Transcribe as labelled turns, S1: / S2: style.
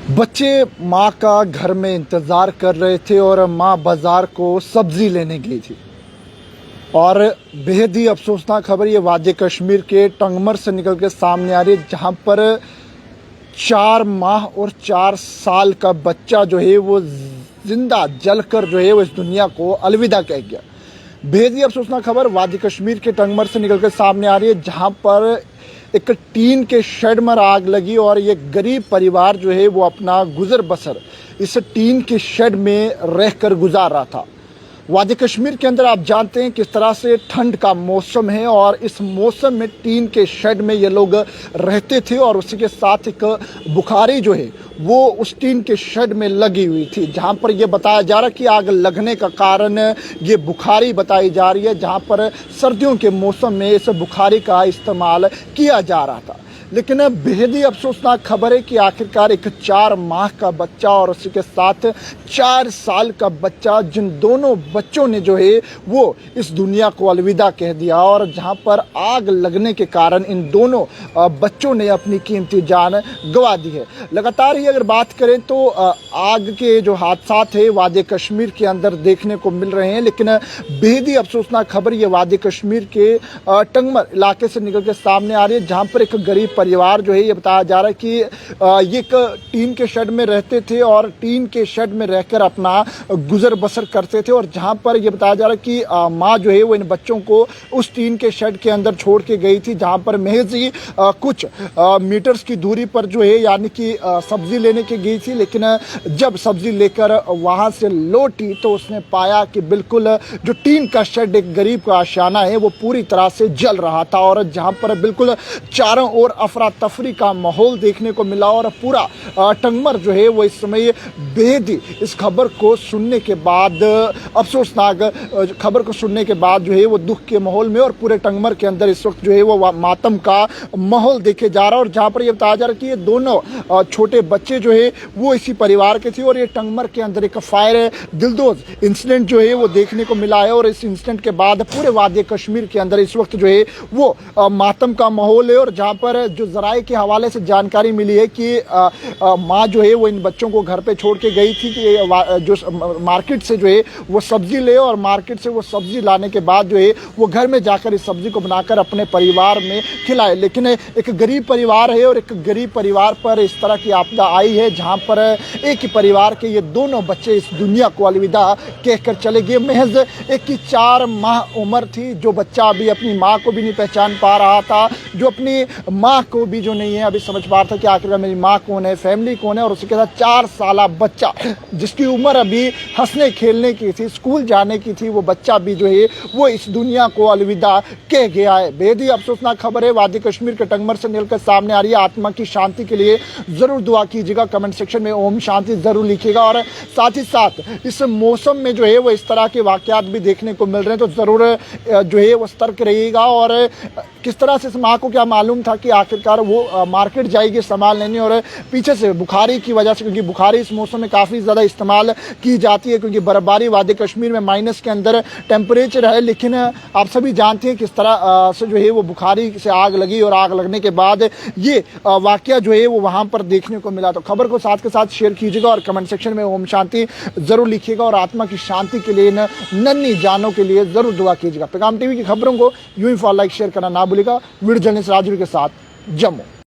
S1: बच्चे माँ का घर में इंतज़ार कर रहे थे और माँ बाज़ार को सब्ज़ी लेने गई थी। और बेहद ही अफसोसनाक खबर ये वादी कश्मीर के टंगमर से निकल के सामने आ रही है, जहाँ पर 4 माह और 4 साल का बच्चा जो है वो जिंदा जलकर जो है वो इस दुनिया को अलविदा कह गया। बेहद ही अफसोसनाक खबर वादी कश्मीर के टंगमर से निकल के सामने आ रही है, जहाँ पर एक टीन के शेड में आग लगी और ये गरीब परिवार जो है वो अपना गुजर बसर इस टीन के शेड में रहकर गुजार रहा था। वादी कश्मीर के अंदर आप जानते हैं किस तरह से ठंड का मौसम है और इस मौसम में टीन के शेड में ये लोग रहते थे और उसी के साथ एक बुखारी जो है वो उस टीन के शेड में लगी हुई थी, जहां पर ये बताया जा रहा है कि आग लगने का कारण ये बुखारी बताई जा रही है, जहां पर सर्दियों के मौसम में इस बुखारी का इस्तेमाल किया जा रहा था। लेकिन बेहद ही अफसोसनाक खबर है कि आखिरकार एक 4 माह का बच्चा और उसी के साथ 4 साल का बच्चा, जिन दोनों बच्चों ने जो है वो इस दुनिया को अलविदा कह दिया और जहां पर आग लगने के कारण इन दोनों बच्चों ने अपनी कीमती जान गंवा दी है। लगातार ही अगर बात करें तो आग के जो हादसा है वादी कश्मीर के अंदर देखने को मिल रहे हैं, लेकिन बेहद ही अफसोसनाक खबर ये वादी कश्मीर के टंगमर इलाके से निकल के सामने आ रही है, जहां पर एक गरीब परिवार जो है ये बताया जा रहा है कि ये एक टीन के शेड में रहते थे और टीन के शेड में रहकर अपना गुजर बसर करते थे। और जहां पर ये बताया जा रहा है कि माँ जो है वो इन बच्चों को उस टीन के शेड के अंदर छोड़ के गई थी, जहां पर महज ही कुछ मीटर्स की दूरी पर जो है यानी कि सब्जी लेने के गई थी। लेकिन जब सब्जी लेकर वहां से लौटी तो उसने पाया कि बिल्कुल जो टीन का शेड एक गरीब का आशियाना है वो पूरी तरह से जल रहा था और जहां पर बिल्कुल चारों ओर अफरा तफरी का माहौल देखने को मिला और पूरा टंगमर जो है वो इस समय बेहद ही इस खबर को सुनने के बाद, अफसोसनाक खबर को सुनने के बाद जो है वो दुख के माहौल में और पूरे टंगमर के अंदर इस वक्त जो है वो मातम का माहौल देखे जा रहा है। और जहाँ पर ये बताया जा रहा है कि ये दोनों छोटे बच्चे जो है वो इसी परिवार के थे और ये टंगमर के अंदर एक फायर दिलदोज इंसिडेंट जो है वो देखने को मिला है। और इस इंसिडेंट के बाद पूरे वादी कश्मीर के अंदर इस वक्त जो है वो मातम का माहौल है। और जहाँ पर जो जराये के हवाले से जानकारी मिली है कि माँ जो है वो इन बच्चों को घर पे छोड़ के गई थी कि जो मार्केट से जो है वो सब्जी ले, और मार्केट से वो सब्जी लाने के बाद जो है वो घर में जाकर इस सब्जी को बनाकर अपने परिवार में खिलाए। लेकिन एक गरीब परिवार है और एक गरीब परिवार पर इस तरह की आपदा आई है, जहाँ पर एक ही परिवार के ये दोनों बच्चे इस दुनिया को अलविदा कहकर चले गए। महज एक की 4 माह उम्र थी, जो बच्चा अभी अपनी माँ को भी नहीं पहचान पा रहा था, जो अपनी माँ को भी जो नहीं है अभी समझ पा रहा था कि आखिरकार मेरी माँ कौन है, फैमिली कौन है। और उसके साथ 4 साल बच्चा जिसकी उम्र अभी हंसने खेलने की थी, स्कूल जाने की थी, वो बच्चा भी जो है वो इस दुनिया को अलविदा कह गया है। बेहद ही अफसोसनाक खबर है वादी कश्मीर के टंगमर से निकलकर सामने आ रही है। आत्मा की शांति के लिए जरूर दुआ कीजिएगा, कमेंट सेक्शन में ओम शांति जरूर लिखिएगा। और साथ ही साथ इस मौसम में जो है वो इस तरह के वाकयात भी देखने को मिल रहे हैं, तो जरूर जो है वो सतर्क रहिएगा। और किस तरह से इस माँ को क्या मालूम था कि आखिरकार वो मार्केट जाएगी सामान लेने और पीछे से बुखारी की वजह से, क्योंकि बुखारी इस मौसम में काफ़ी ज़्यादा इस्तेमाल की जाती है क्योंकि बर्फबारी वादी कश्मीर में माइनस के अंदर टेम्परेचर है। लेकिन आप सभी जानते हैं किस तरह से जो है वो बुखारी से आग लगी और आग लगने के बाद ये वाकया जो है वो वहाँ पर देखने को मिला। तो खबर को साथ के साथ शेयर कीजिएगा और कमेंट सेक्शन में ओम शांति ज़रूर लिखिएगा और आत्मा की शांति के लिए नन्ही जानों के लिए ज़रूर दुआ कीजिएगा। पैगाम टीवी की खबरों को यूं ही फॉलो लाइक शेयर करना ना भूलिएगा। वीडियो जर्नलिस्ट राजवीर के साथ, जम्मू।